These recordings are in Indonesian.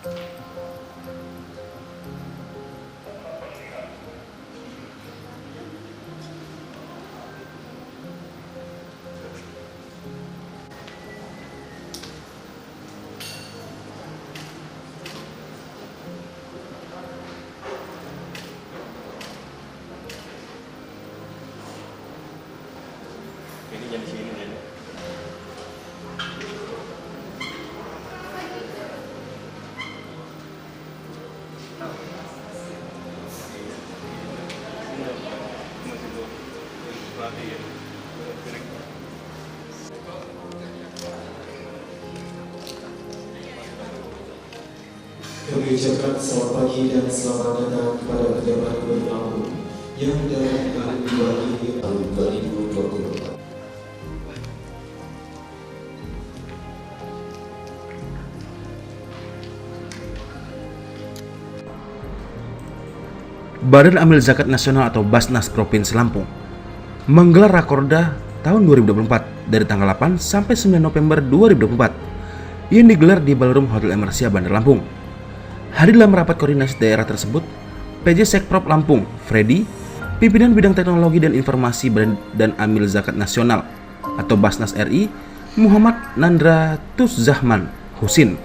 Ini jadi sini jadi. Kami ucapkan selamat pagi dan selamat datang kepada pejabat Gubernur Lampung yang dalam tahun 2024. Badan Amil Zakat Nasional atau Basnas Provinsi Lampung menggelar Rakorda tahun 2024 dari tanggal 8 sampai 9 November 2024 yang digelar di Ballroom Hotel Emersia Bandar Lampung. Hadir dalam rapat koordinasi daerah tersebut PJ Sekprop Lampung, Freddy, Pimpinan Bidang Teknologi dan Informasi dan Amil Zakat Nasional atau Basnas RI, Muhammad Nandra Tuszahman Husin,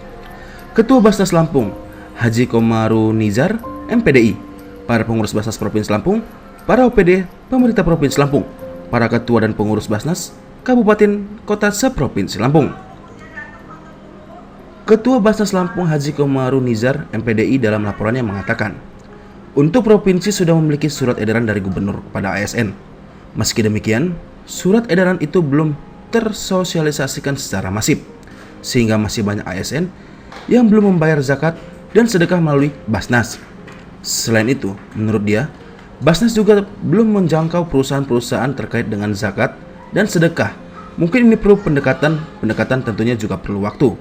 Ketua Basnas Lampung, Haji Komaru Nizar, MPDI, para pengurus Basnas Provinsi Lampung, para OPD, pemerintah Provinsi Lampung, para ketua dan pengurus Basnas, Kabupaten, Kota se-Provinsi Lampung. Ketua Basnas Lampung Haji Komaru Nizar, MPDI dalam laporannya mengatakan, untuk provinsi sudah memiliki surat edaran dari gubernur kepada ASN. Meski demikian, surat edaran itu belum tersosialisasikan secara masif, sehingga masih banyak ASN yang belum membayar zakat dan sedekah melalui Basnas. Selain itu, menurut dia, Basnas juga belum menjangkau perusahaan-perusahaan terkait dengan zakat dan sedekah. Mungkin ini perlu pendekatan tentunya juga perlu waktu.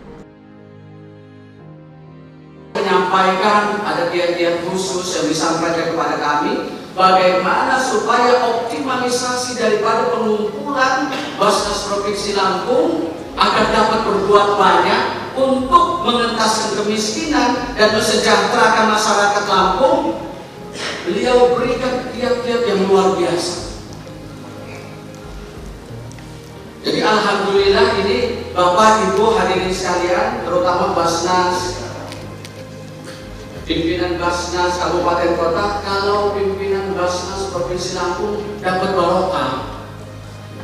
Menyampaikan ada kiat-kiat khusus yang disampaikan kepada kami bagaimana supaya optimalisasi daripada pengumpulan Basnas Provinsi Lampung agar dapat berbuat banyak untuk mengentaskan kemiskinan dan mensejahterakan masyarakat Lampung. Beliau berikan kiat-kiat yang luar biasa. Jadi alhamdulillah ini Bapak Ibu hadirin sekalian, terutama Basnas, pimpinan Basnas Kabupaten Kota, kalau pimpinan Basnas Provinsi Lampung dapat barokah.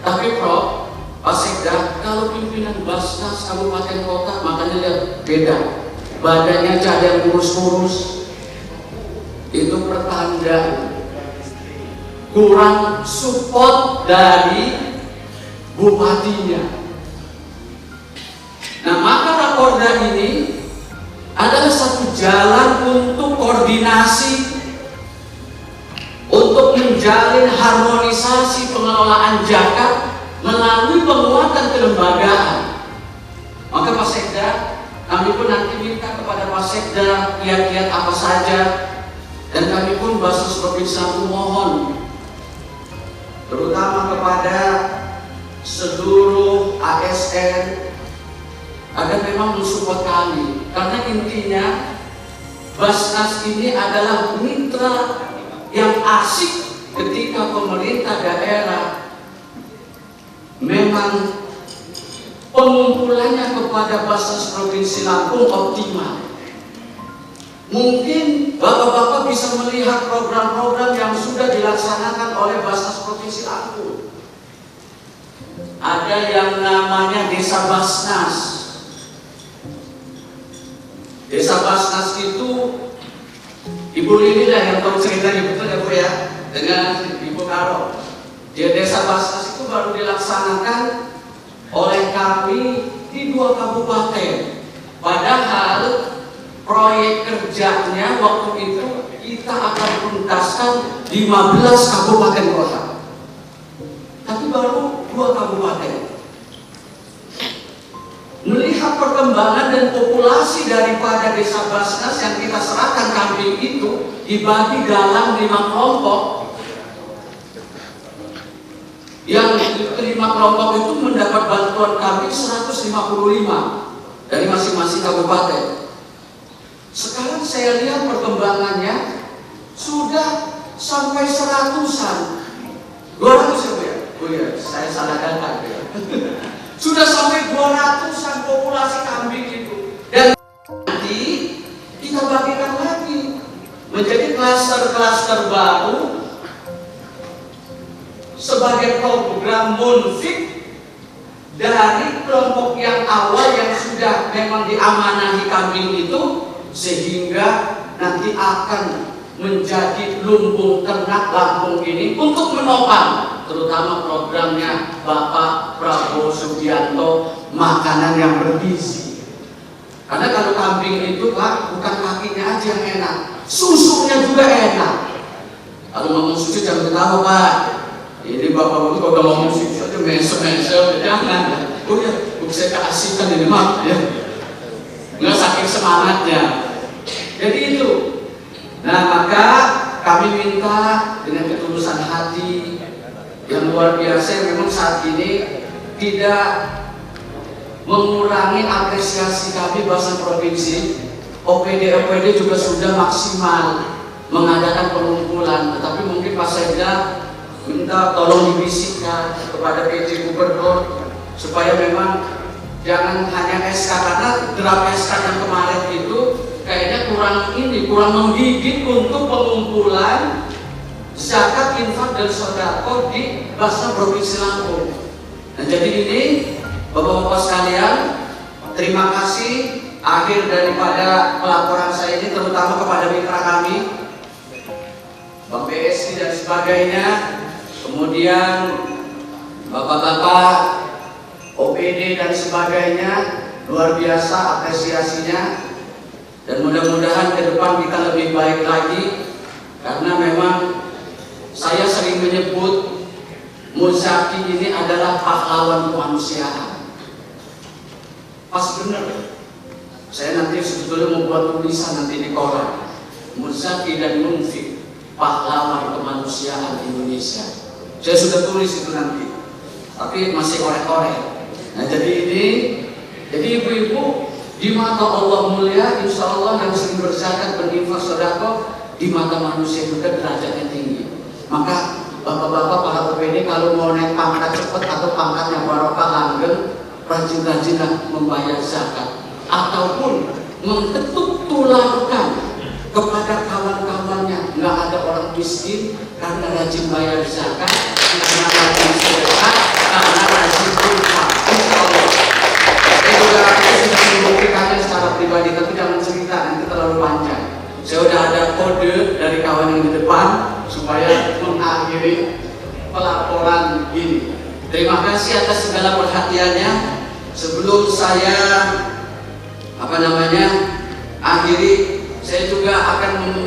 Tapi Prof, Pak Sekda, kalau pimpinan Basnas Kabupaten Kota, makanya lihat beda. Badannya ada yang kurus-kurus, itu pertanda kurang support dari bupatinya. Nah, maka Rakorda ini adalah satu jalan untuk koordinasi, untuk menjalin harmonisasi pengelolaan zakat melalui penguatan kelembagaan. Maka Pak Sekda, kami pun nanti minta kepada Pak Sekda kiat-kiat apa saja, dan kami pun Basnas Provinsi Lampung mohon terutama kepada seluruh ASN agar memang mensupport kami, karena intinya Basnas ini adalah mitra yang asik ketika pemerintah daerah memang pengumpulannya kepada Basnas Provinsi Lampung optimal. Mungkin Bapak-Bapak bisa melihat program-program yang sudah dilaksanakan oleh Basnas Provinsi Lampung. Ada yang namanya Desa Basnas. Desa Basnas itu Ibu Lili lah yang tahu ceritanya, betul ya Bu ya, dengan Ibu Karo. Di Desa Basnas itu baru dilaksanakan oleh kami di 2 kabupaten. Padahal proyek kerjanya waktu itu kita akan tuntaskan 15 kabupaten kota. Tapi baru 2 kabupaten. Melihat perkembangan dan populasi daripada Desa Basnas yang kita serahkan kambing itu dibagi dalam 5 kelompok. Yang 5 kelompok itu mendapat bantuan kambing 155 dari masing-masing kabupaten. Sekarang saya lihat perkembangannya sudah sampai 100-an. 200 ya Bu ya? Oh ya, saya salah data ya. Sudah sampai 200-an populasi kambing itu. Dan nanti kita bagikan lagi menjadi klaster-klaster baru sebagai program munfik dari kelompok yang awal yang sudah memang diamanahi kambing itu, sehingga nanti akan menjadi lumbung ternak Lampung ini untuk menopang terutama programnya Bapak Prabowo Subianto, makanan yang bergizi. Karena kalau kambing itu Pak, bukan kakinya aja yang enak, susunya juga enak. Kalau ngomong susu jangan ketawa Pak. Ini bapak-bapak kalau ngomong susu aja mesem-mesem, jangan. Oh ya, saya keasikan ini Mak ya. Nggak saking semangatnya. Jadi itu. Nah maka kami minta dengan ketulusan hati yang luar biasa, memang saat ini tidak mengurangi apresiasi kami Basnas Provinsi. OPD juga sudah maksimal mengadakan pengumpulan, tetapi mungkin Pak Sekda minta tolong dibisikkan kepada PJ Gubernur supaya memang jangan hanya SK, karena draft SK yang kemarin itu kayaknya kurang menggigit untuk pengumpulan zakat, infak dan sedekah di Basnas Provinsi Lampung. Nah jadi ini Bapak-bapak sekalian, terima kasih. Akhir daripada pelaporan saya ini terutama kepada mitra kami Bang BSI dan sebagainya, kemudian bapak-bapak OPD dan sebagainya, luar biasa apresiasinya. Dan mudah-mudahan ke depan kita lebih baik lagi, karena memang saya sering menyebut Muzaki ini adalah pahlawan kemanusiaan. Pas bener, saya nanti sebetulnya membuat tulisan nanti di koran, Muzaki dan Munfik, pahlawan kemanusiaan Indonesia. Saya sudah tulis itu nanti, tapi masih orek-orek. Nah jadi ibu-ibu, di mata Allah mulia, insya Allah yang sering berzakat, berinfak, sedekah, di mata manusia juga derajatnya tinggi. Maka bapak-bapak para OPD kalau mau naik pangkat cepat atau pangkatnya barokah langgeng, rajin-rajinlah membayar zakat, ataupun mengetuk tularkan kepada kawan-kawannya. Nggak ada orang miskin karena rajin bayar zakat, karena rajin sedekah, karena rajin infak. Insya Allah. Saya sudah membuktikannya secara pribadi, tapi jangan cerita nanti terlalu panjang. Saya sudah ada kode dari kawan yang di depan supaya mengakhiri pelaporan ini. Terima kasih atas segala perhatiannya. Sebelum saya akhiri, saya juga akan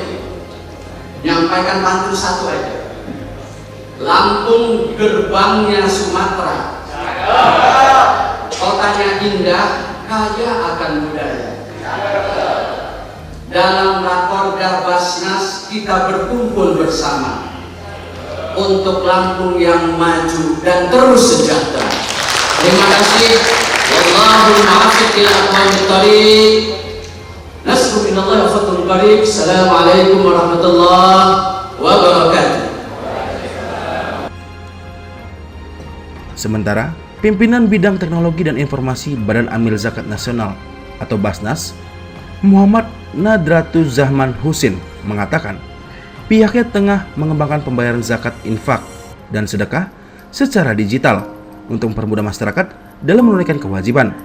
menyampaikan pantun satu aja. Lampung gerbangnya Sumatera, kotanya indah, kaya akan budaya. Dalam rakorda Basnas kita berkumpul bersama untuk Lampung yang maju dan terus sejahtera. Terima kasih. Wallahul muwaffiq ila aqwamit thoriq. Nasru minallahi wa fadlul qarib. Assalamualaikum warahmatullahi wabarakatuh. Sementara Pimpinan Bidang Teknologi dan Informasi Badan Amil Zakat Nasional atau Basnas, Muhammad Nadratuzahman Husin mengatakan pihaknya tengah mengembangkan pembayaran zakat, infak, dan sedekah secara digital untuk mempermudah masyarakat dalam menunaikan kewajiban.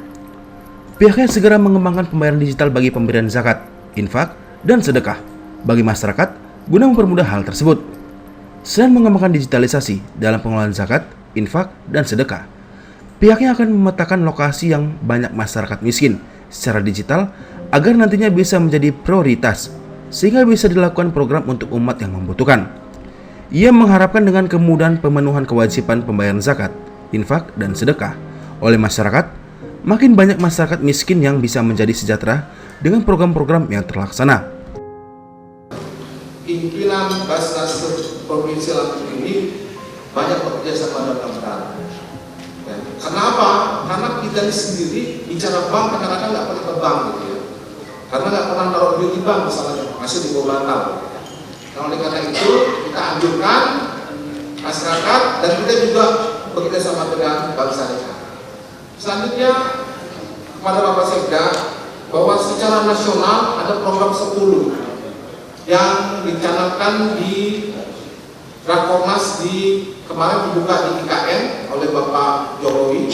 Pihaknya segera mengembangkan pembayaran digital bagi pemberian zakat, infak, dan sedekah bagi masyarakat guna mempermudah hal tersebut. Selain mengembangkan digitalisasi dalam pengelolaan zakat, infak, dan sedekah, pihaknya akan memetakan lokasi yang banyak masyarakat miskin secara digital agar nantinya bisa menjadi prioritas sehingga bisa dilakukan program untuk umat yang membutuhkan. Ia mengharapkan dengan kemudahan pemenuhan kewajiban pembayaran zakat, infak, dan sedekah oleh masyarakat, makin banyak masyarakat miskin yang bisa menjadi sejahtera dengan program-program yang terlaksana. Pimpinan Basnas Provinsi Lampung ini banyak bekerja sama dalam bank. Kenapa? Karena kita ini sendiri bicara bank kadang-kadang nggak pernah ke bank gitu ya. karena nggak pernah taruh duit di bank misalnya, masih di bawah bantal. Nah, oleh karena itu kita anjurkan masyarakat dan kita juga bekerja sama dengan bank syariah. Selanjutnya kepada Bapak Sekda bahwa secara nasional ada program 10 yang dicanangkan di Rakornas di kemarin dibuka di IKN oleh Bapak Jokowi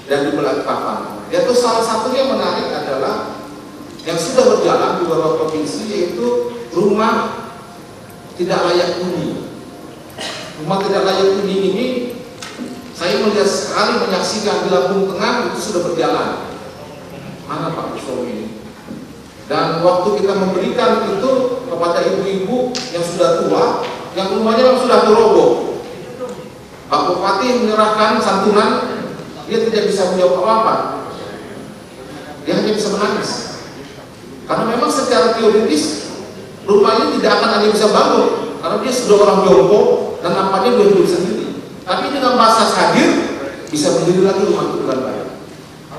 dan di Balikpapan. Yaitu salah satunya yang menarik adalah yang sudah berjalan di beberapa provinsi, yaitu rumah tidak layak huni. Rumah tidak layak huni ini saya melihat sekali menyaksikan di Lampung Tengah itu sudah berjalan. Mana Pak Kuswoyo ini? Dan waktu kita memberikan itu kepada ibu-ibu yang sudah tua, yang rumahnya sudah roboh, Pak Bupati menyerahkan santunan, dia tidak bisa menjawab apa-apa. Dia hanya bisa menangis. Karena memang secara teoritis rumah ini tidak akan ada yang bisa bangun, karena dia sudah orang jompo dan nampaknya dia hidup sendiri. Tapi dengan bahasa hadir bisa berdiri lagi rumah itu dengan baik.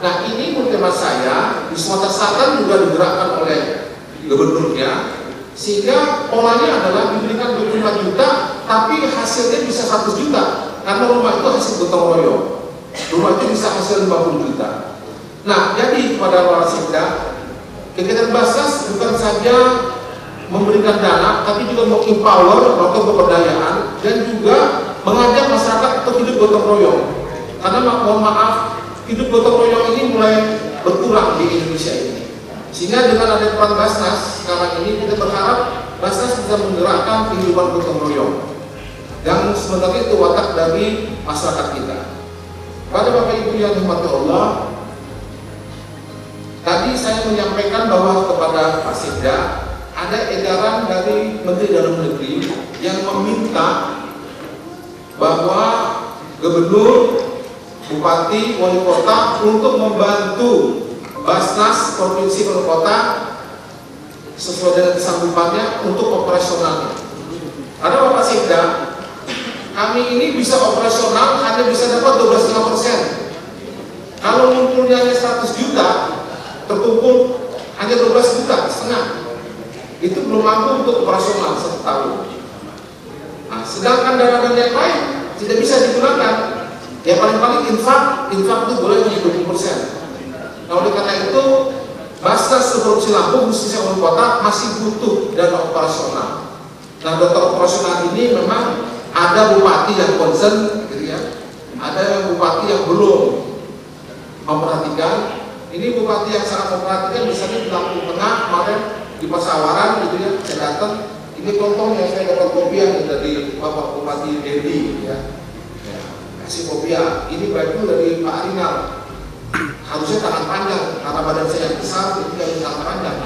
Nah, ini tema saya di Sumatera Selatan juga digerakkan oleh gubernurnya, sehingga polanya adalah diberikan 25 juta, tapi hasilnya bisa 100 juta karena rumah itu hasil gotong royong. Rumah itu bisa hasil 50 juta. Nah, jadi kepada para Sekda, kegiatan Basnas bukan saja memberikan dana, tapi juga mengempower atau pemberdayaan dan juga mengajak masyarakat untuk hidup gotong royong. Karena mohon maaf, hidup gotong royong ini mulai berkurang di Indonesia ini. Sehingga dengan ada peran Basnas sekarang ini kita berharap Basnas bisa menggerakkan kehidupan gotong royong yang sebenarnya itu watak dari masyarakat kita. Pada Bapak Ibu yang dirahmati Allah, tadi saya menyampaikan bahwa kepada Pak Sekda ada edaran dari Menteri Dalam Negeri yang meminta bahwa gubernur, bupati, wali kota untuk membantu Basnas Provinsi wali kota sesuai dengan kesanggupannya untuk operasionalnya. Karena Bapak Sekda, kami ini bisa operasional hanya bisa dapat 12,5%. Kalau ngumpulnya hanya 100 juta, terkumpul hanya 12 juta setengah. Itu belum mampu untuk operasional 1 tahun. Nah, sedangkan dana-dana yang lain tidak bisa digunakan. Ya paling-paling infak itu boleh hanya 20%. Nah, oleh karena itu Basnas Provinsi Lampung khususnya wali kota masih butuh dana operasional. Nah, dana operasional ini memang ada bupati yang concern, gitu ya. Ada bupati yang belum memperhatikan. Ini bupati yang sangat memperhatikan, misalnya di Lampung Tengah kemarin di Pasawaran, gitu ya. Saya datang, ini contoh yang saya dapat kopiah dari Bapak Bupati Dendi, ya. Kasih kopiah. Ini baju dari Pak Arinal. Harusnya tangan panjang, karena badan saya yang besar, jadi harus tangan panjang.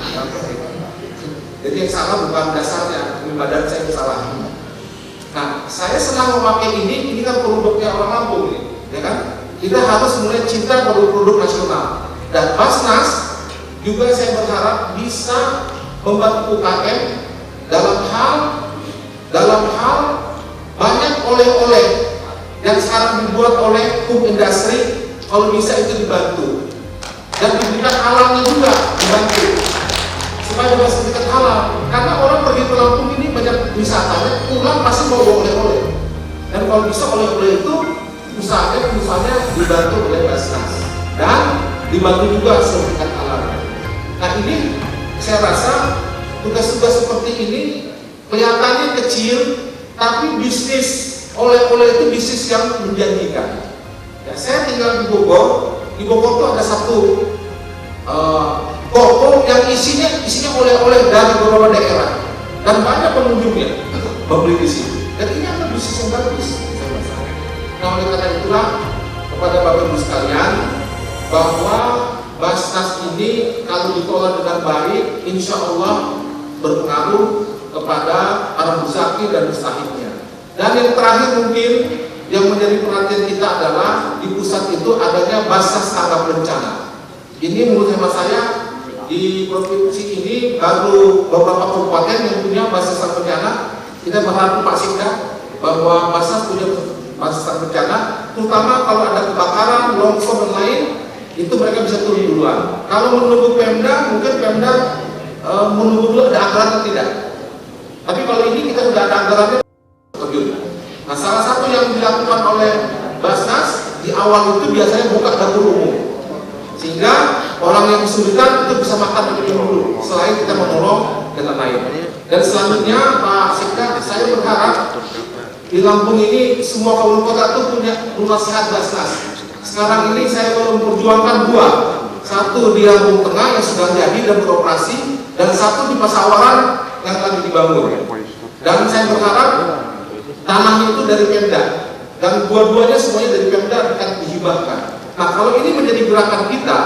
Jadi yang salah bukan dasarnya, tapi badan saya yang salah. Nah, saya senang memakai ini kan produknya orang Lampung, ya kan? Kita harus mulai cinta produk-produk nasional. Dan Basnas juga saya berharap bisa membantu UKM dalam hal banyak oleh-oleh yang sekarang dibuat oleh food industry, kalau bisa itu dibantu dan diberikan halalnya juga dibantu supaya ada sertifikat halal. Karena orang pergi ke Lampung ini banyak wisatanya, pulang pasti mau oleh-oleh, dan kalau bisa oleh-oleh itu usahanya dibantu oleh Basnas dan dibantu juga sertifikat halal. Nah, ini saya rasa tugas-tugas seperti ini kelihatannya kecil, tapi bisnis oleh-oleh itu bisnis yang menjanjikan. Ya, saya tinggal di Bogor. Di Bogor itu ada satu toko yang isinya oleh-oleh dari beberapa daerah dan banyak pengunjungnya membeli di sini. Dan ini adalah bisnis yang bagus. Nah, oleh karena itulah kepada Bapak Ibu sekalian, bahwa Basnas ini kalau dikelola dengan baik, insya Allah berpengaruh kepada para muzaki dan mustahiknya. Dan yang terakhir mungkin yang menjadi perhatian kita adalah di pusat itu adanya Basnas tanggap bencana. Ini menurut hemat saya di provinsi ini baru beberapa kabupaten yang punya Basnas tanggap bencana. Kita berharap Pak Sekda bahwa Basnas punya Basnas tanggap bencana, terutama kalau ada kebakaran, longsor dan lain, itu mereka bisa turun duluan. Kalau menunggu Pemda, mungkin Pemda menunggu dulu ada anggaran atau tidak. Tapi kalau ini kita sudah ada anggarannya terjun. Nah, salah satu yang dilakukan oleh Basnas di awal itu biasanya buka dapur umum, sehingga orang yang kesulitan itu bisa makan lebih dulu selain kita menolong dan lain. Dan selanjutnya Pak Sekda, saya berharap di Lampung ini semua kabupaten kota itu punya rumah sehat Basnas. Sekarang ini saya mau memperjuangkan dua, satu di Lampung Tengah yang sudah jadi dan beroperasi, dan satu di Pasawaran yang lagi dibangun. Dan saya berharap tanahnya itu dari Pemda, dan dua-duanya semuanya dari Pemda akan dihibahkan. Nah, kalau ini menjadi gerakan kita,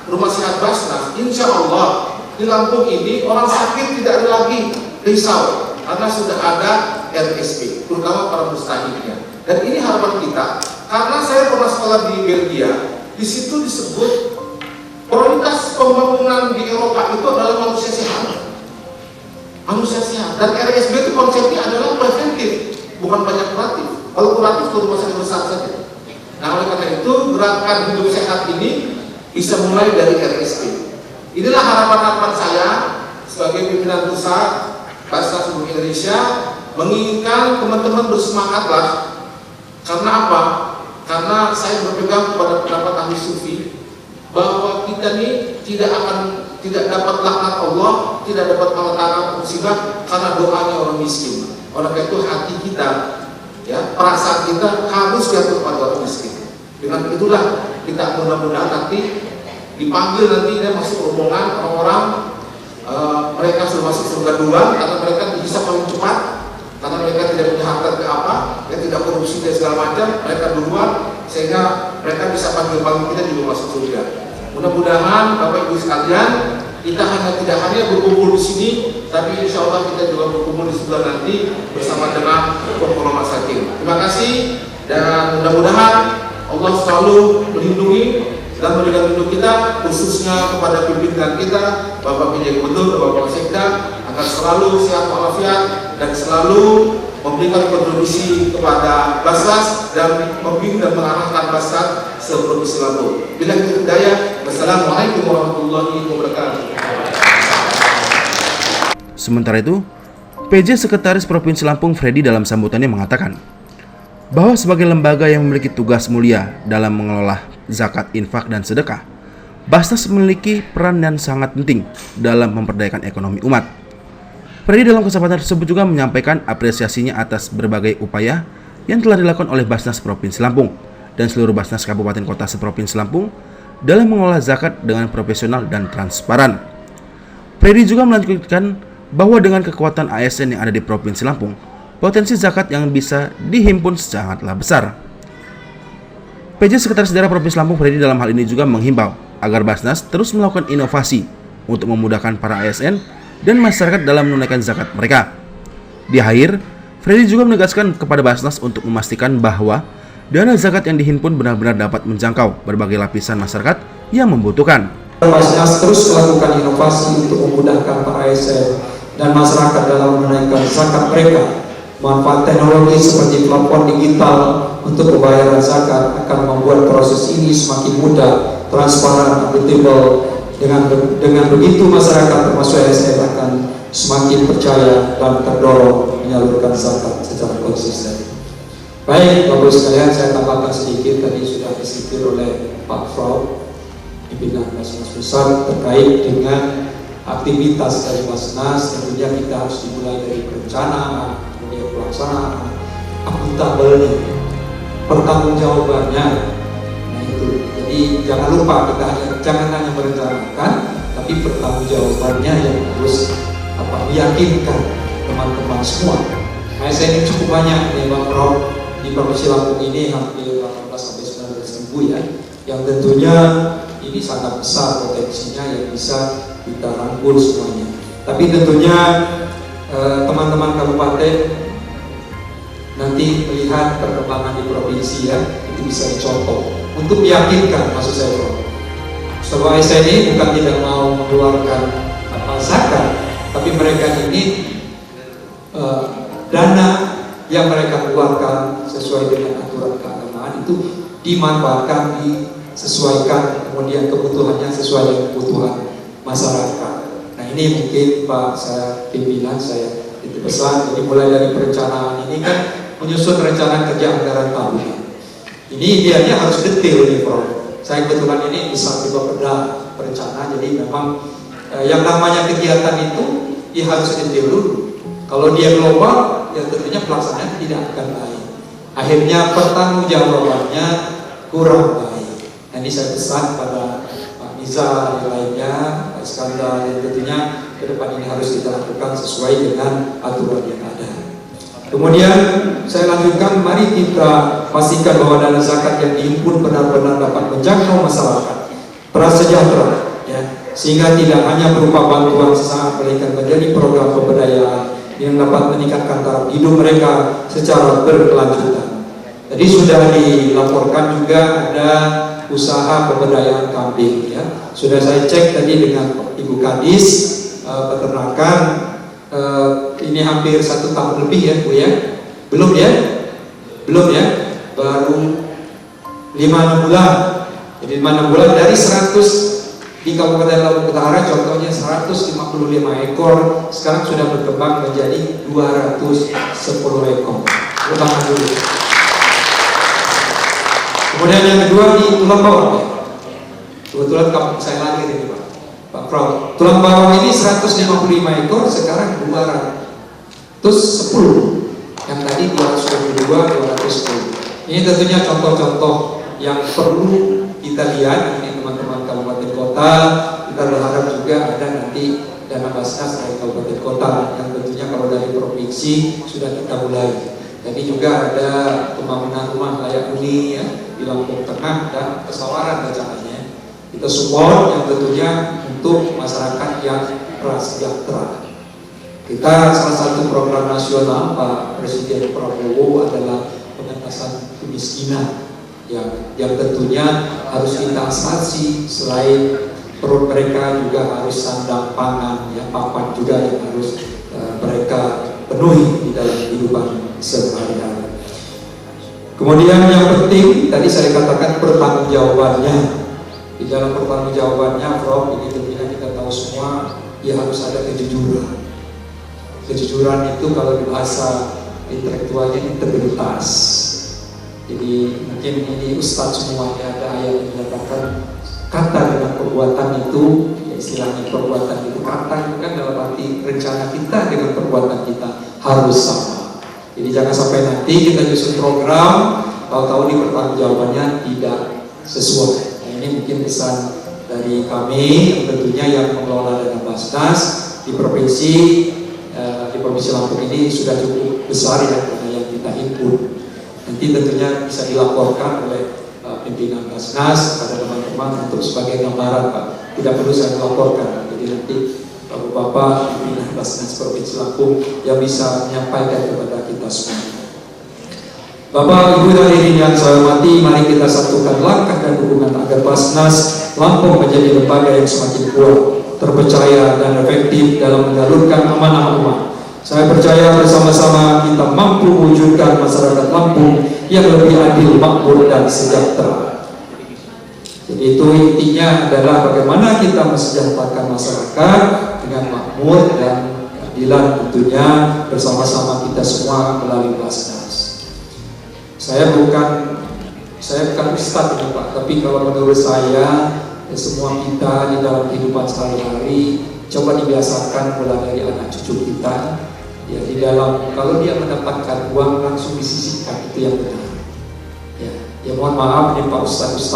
rumah sehat Basnas, insya Allah di Lampung ini orang sakit tidak ada lagi risau karena sudah ada RSP, terutama para mustahiknya. Dan ini harapan kita, karena saya pernah sekolah di Belgia, di situ disebut prioritas pembangunan di Eropa itu adalah manusia sehat. Manusia sehat. Dan RSP itu konsepnya adalah preventif, bukan banyak kuratif. Kalau kuratif itu rumah sakit besar saja. Nah, oleh karena itu gerakan hidup sehat ini bisa mulai dari RSP. Inilah harapan-harapan saya sebagai pimpinan pusat Basnas Republik Indonesia, menginginkan teman-teman bersemangatlah. Karena apa? Karena saya berpegang kepada pendapat ahli sufi bahwa kita ini tidak dapat laknat Allah, tidak dapat malapetaka musibah karena doanya orang miskin. Oleh karena itu hati kita, ya, perasaan kita harus jatuh pada orang miskin. Dengan itulah kita mudah-mudahan nanti dipanggil nanti dan masuk rombongan orang-orang mereka sudah masuk surga duluan karena mereka bisa paling cepat, karena mereka tidak punya harta ke apa, ya, tidak korupsi dan segala macam, mereka duluan sehingga mereka bisa panggil-panggil kita juga masuk surga. Mudah-mudahan Bapak Ibu sekalian, kita tidak hanya berkumpul di sini, tapi insya Allah kita juga berkumpul di sebelah nanti bersama dengan Pengelola Masakin. Terima kasih dan mudah-mudahan Allah selalu melindungi dan memberikan hidup kita, khususnya kepada pimpinan kita, Bapak Pinjai Gubernur, Bapak Sekda, agar selalu sehat walafiat dan selalu memberikan kontribusi kepada Basnas dan membimbing dan mengarahkan Basnas seprovinsi Lampung. Bila kita hidayah, wassalamualaikum warahmatullahi wabarakatuh. Sementara itu, PJ Sekretaris Provinsi Lampung Freddy dalam sambutannya mengatakan bahwa sebagai lembaga yang memiliki tugas mulia dalam mengelola zakat, infak, dan sedekah, Basnas memiliki peran yang sangat penting dalam memperdayakan ekonomi umat. Freddy dalam kesempatan tersebut juga menyampaikan apresiasinya atas berbagai upaya yang telah dilakukan oleh Basnas Provinsi Lampung dan seluruh Basnas Kabupaten Kota seprovinsi Lampung dalam mengelola zakat dengan profesional dan transparan. Freddy juga melanjutkan bahwa dengan kekuatan ASN yang ada di Provinsi Lampung, potensi zakat yang bisa dihimpun sangatlah besar. PJ Sekretaris Daerah Provinsi Lampung Freddy dalam hal ini juga menghimbau agar Basnas terus melakukan inovasi untuk memudahkan para ASN dan masyarakat dalam menunaikan zakat mereka. Di akhir, Freddy juga menegaskan kepada Basnas untuk memastikan bahwa dana zakat yang dihimpun benar-benar dapat menjangkau berbagai lapisan masyarakat yang membutuhkan. Basnas terus melakukan inovasi untuk memudahkan para ASN dan masyarakat dalam menunaikan zakat mereka. Manfaat teknologi seperti plafon digital untuk pembayaran zakat akan membuat proses ini semakin mudah, transparan, akuntabel. Dengan begitu masyarakat termasuk ASN akan semakin percaya dan terdorong menyalurkan zakat secara konsisten. Baik, Bapak sekalian, saya tambahkan sedikit, tadi sudah disebut oleh Pak Frau pimpinan Basnas Pusat terkait dengan aktivitas dari Basnas. Tentunya kita harus dimulai dari perencanaan, kemudian pelaksanaan, akuntabelnya, pertanggungjawabannya. Nah itu, jadi jangan lupa kita jangan hanya merencanakan, tapi pertanggungjawabannya yang harus meyakinkan teman-teman semua. ASN ini cukup banyak nih Bang Rob, di Provinsi Lampung ini hampir 18-19 ribu ya, yang tentunya ini sangat besar potensinya yang bisa kita rangkul semuanya. Tapi tentunya teman-teman kabupaten nanti melihat perkembangan di provinsi ya, itu bisa dicontoh untuk meyakinkan, maksud saya Bro. Sebuah ASN ini bukan tidak mau mengeluarkan zakat, tapi mereka ini dana yang mereka keluarkan sesuai dengan aturan keagamaan itu dimanfaatkan, disesuaikan, kemudian kebutuhannya sesuai dengan kebutuhan masyarakat. Nah ini mungkin Pak pimpinan saya itu pesan. Jadi mulai dari perencanaan ini kan menyusun rencana kerja anggaran tahunan. Ini idealnya harus detail nih Prof. Saya kebetulan ini bisa tiba pada perencana, jadi memang yang namanya kegiatan itu ya harus detail dulu. Kalau dia global, ya tentunya pelaksanaan tidak akan baik. Akhirnya pertanggungjawabannya kurang baik. Nah, ini saya pesan pada Pak Miza dan lainnya, Pak Iskandar, yang tentunya ke depan ini harus kita lakukan sesuai dengan aturan yang ada. Kemudian saya lanjutkan, mari kita pastikan bahwa dana zakat yang dihimpun benar-benar dapat menjangkau masyarakat prasejahtera, ya, sehingga tidak hanya berupa bantuan sesaat, melainkan menjadi program pemberdayaan yang dapat meningkatkan taraf hidup mereka secara berkelanjutan. Jadi sudah dilaporkan juga ada usaha pemberdayaan kambing, ya. Sudah saya cek tadi dengan Ibu Kadis peternakan, ini hampir 1 tahun lebih ya Bu ya? Belum ya? Belum ya? Baru 5-6 bulan. Jadi 5-6 bulan dari 100 di Kabupaten Lampung Utara, contohnya 155 ekor, sekarang sudah berkembang menjadi 210 ekor. Ulangan dulu. Kemudian yang kedua di tulang bawang, ya. Kebetulan saya lahir ini Pak Prof. Tulang bawang ini 155 ekor, sekarang 210. Yang tadi 222, 210. Ini tentunya contoh-contoh yang perlu kita lihat. Ini teman-teman kabupaten kota, kita berharap juga ada nanti dana Basnas dari kabupaten kota, yang tentunya kalau dari provinsi sudah kita mulai. Tadi juga ada pembangunan rumah layak huni ya, di Lampung Tengah dan Pesawaran rencananya. Kita support yang tentunya untuk masyarakat yang prasejahtera. Kita salah satu program nasional Pak Presiden Prabowo adalah pengentasan kemiskinan yang tentunya harus kita atasi. Selain perut mereka juga harus sandang pangan, ya, papan juga yang harus mereka penuhi di dalam kehidupan sehari-hari. Kemudian yang penting tadi saya katakan pertanggungjawabannya. Di dalam pertanggungjawabannya Prof, ini tentunya kita tahu semua, ya harus ada kejujuran. Kejujuran itu kalau di bahasa intelektualnya integritas. Jadi mungkin ini Ustadz semuanya ada ayat yang menyatakan kata dengan perbuatan itu, ya istilahnya perbuatan itu, kata itu kan dalam arti rencana kita dengan perbuatan kita harus sama. Jadi jangan sampai nanti kita nyusun program, tahu-tahu di pertanggungjawabannya tidak sesuai. Nah, ini mungkin pesan dari kami, tentunya yang mengelola dana Basnas di provinsi Lampung ini sudah cukup besar ya dana yang kita himpun. Nanti tentunya bisa dilaporkan oleh pimpinan Basnas pada teman-teman untuk sebagai gambaran Pak. Tidak perlu saya laporkan. Jadi nanti Bapak pimpinan Basnas Provinsi Lampung yang bisa menyampaikan kepada kita semua. Bapak, Ibu dan hadirin yang saya hormati, mari kita satukan langkah dan dukungan agar Basnas Lampung menjadi lembaga yang semakin kuat, terpercaya dan efektif dalam menyalurkan amanah umat. Saya percaya bersama-sama kita mampu mewujudkan masyarakat Lampung yang lebih adil, makmur, dan sejahtera. Jadi itu intinya adalah bagaimana kita mensejahterakan masyarakat dengan makmur dan keadilan, tentunya bersama-sama kita semua melalui Basnas. Saya bukan ustadz ini Pak, tapi kalau menurut saya semua kita di dalam kehidupan sehari-hari coba dibiasakan mulai dari anak cucu kita. Ya, di dalam kalau dia mendapatkan uang langsung disisihkan, itu yang benar. Ya mohon maaf nih Pak Ustadz,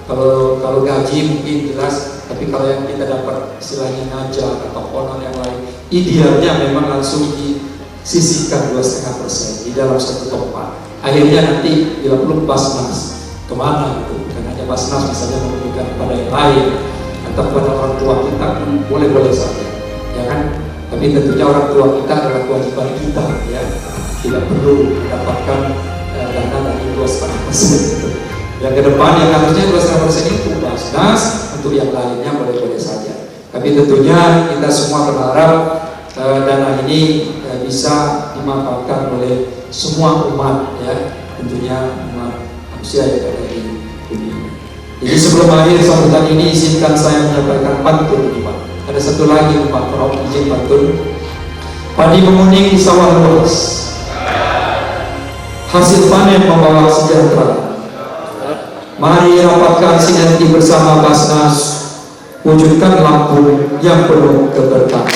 kalau gaji mungkin jelas, tapi kalau yang kita dapat istilahnya ngajar atau honor yang lain, idealnya memang langsung disisihkan 2,5% di dalam satu tempat. Akhirnya nanti bila perlu Basnas kemana gitu, bukan hanya Basnas misalnya memberikan kepada yang lain atau kepada orang tua kita, boleh-boleh saja, ya kan? Tapi tentunya orang tua kita adalah kewajiban kita, ya. Tidak perlu mendapatkan dana dari 2,5%. Yang ke depan yang harusnya 2,5% itu Basnas, untuk yang lainnya boleh-boleh saja. Tapi tentunya kita semua berharap dana ini bisa dimanfaatkan oleh semua umat, ya. Tentunya umat manusia yang ada di dunia. Jadi sebelum akhir sambutan ini, izinkan saya menyampaikan pantun ini Pak. Ada satu lagi Pak Prof izin pantun. Padi menguning sawah luas, hasil panen membawa sejahtera. Mari rapatkan sinergi bersama Basnas, wujudkan Lampung yang penuh keberkahan.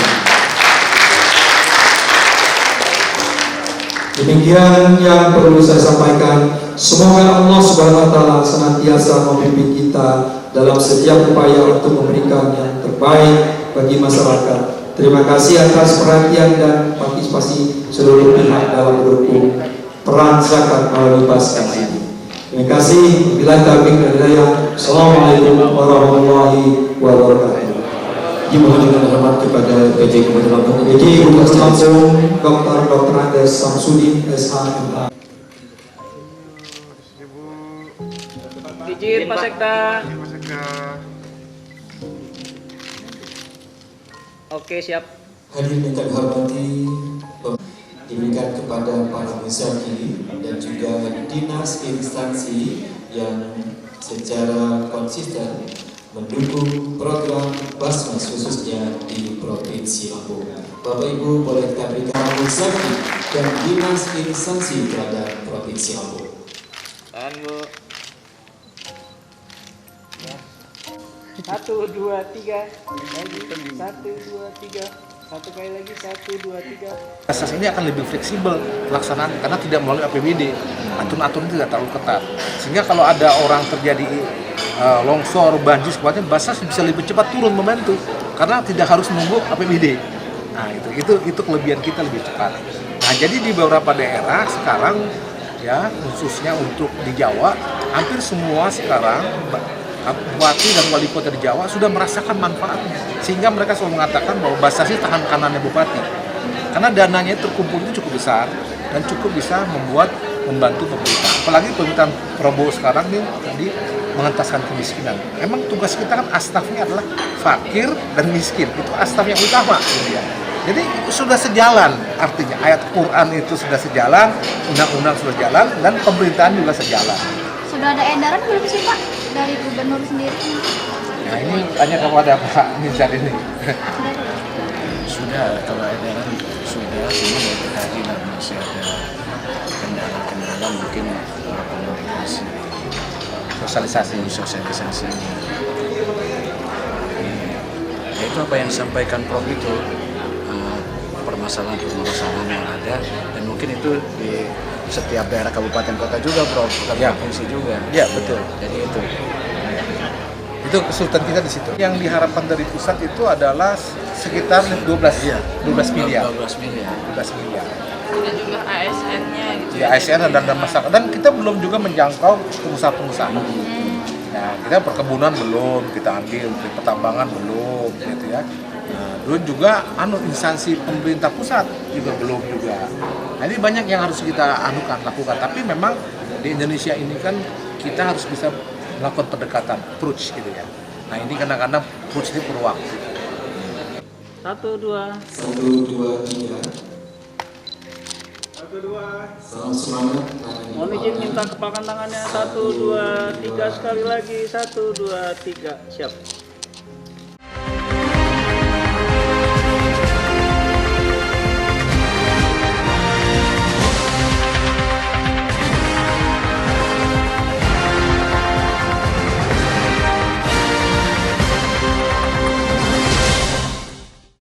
Demikian yang perlu saya sampaikan. Semoga Allah Subhanahu wa taala senantiasa membimbing kita dalam setiap upaya untuk memberikan yang terbaik bagi masyarakat. Terima kasih atas perhatian dan partisipasi seluruh pihak dalam mendukung peran zakat melalui Basnas ini. Terima kasih. Bila taufiq dan hidayah. Assalamualaikum warahmatullahi wabarakatuh. Dimohon dengan hormat kepada PJ Kabupaten Lampung. PJ Kabupaten Lampung, Dr. Andes Samsudin SHMA. Izin Pak Sekda. Oke, siap. Hadirin yang kami hormati, diberikan kepada para muzaki dan juga dinas instansi yang secara konsisten mendukung program Basnas khususnya di Provinsi Lampung. Bapak Ibu boleh kita berikan muzaki dan dinas instansi terhadap Provinsi Lampung. Tahan, Bu. 1, 2, 3. Lagi. 1, 2, 3. Satu kali lagi, 1, 2, 3. Basnas ini akan lebih fleksibel pelaksanaan karena tidak melalui APBD. Aturan-aturan tidak terlalu ketat. Sehingga kalau ada orang terjadi longsor, banjir, sebagainya, Basnas bisa lebih cepat turun membantu karena tidak harus menunggu APBD. Nah, itu kelebihan kita lebih cepat. Nah, jadi di beberapa daerah sekarang ya khususnya untuk di Jawa, hampir semua sekarang bupati dan wali kota di Jawa sudah merasakan manfaatnya, sehingga mereka selalu mengatakan bahwa Basnas ini tangan kanannya bupati, karena dananya terkumpul itu cukup besar dan cukup bisa membantu pemerintah. Apalagi pemerintahan Prabowo sekarang ini tadi mengentaskan kemiskinan. Emang tugas kita kan astafnya adalah fakir dan miskin, itu astaf yang utama. Jadi sudah sejalan, artinya ayat Quran itu sudah sejalan, undang-undang sudah jalan, dan pemerintahan juga sejalan. Sudah ada edaran belum sih Pak dari gubernur sendiri? Nah ini tanya kepada Pak Nizar ini. Sudah, kalau edaran sudah, cuma dari tadi masih ada kendala-kendala mungkin komunikasi, sosialisasi. Ya itu apa yang disampaikan Prof itu, permasalahan yang ada, dan mungkin itu di setiap daerah kabupaten kota juga, Prof, provinsi juga. Ya betul. Jadi itu kesulitan kita di situ. Yang diharapkan dari pusat itu adalah sekitar 12 miliar. 12 miliar. Ada juga ASN-nya gitu. Ya, ASN dan masyarakat. Dan kita belum juga menjangkau pengusaha-pengusaha. Nah, kita perkebunan belum kita ambil, pertambangan belum, gitu ya. Nah, dulu juga instansi pemerintah pusat juga belum juga. Nah, ini banyak yang harus kita lakukan. Tapi memang di Indonesia ini kan kita harus bisa melakukan pendekatan approach gitu ya. Nah, ini kadang-kadang approach ini perlu waktu. 1, 2. 1, 2, 3. Salam semangat. Mohon izin minta kepalkan tangannya. 1, 2, 3 sekali lagi. 1, 2, 3. Siap.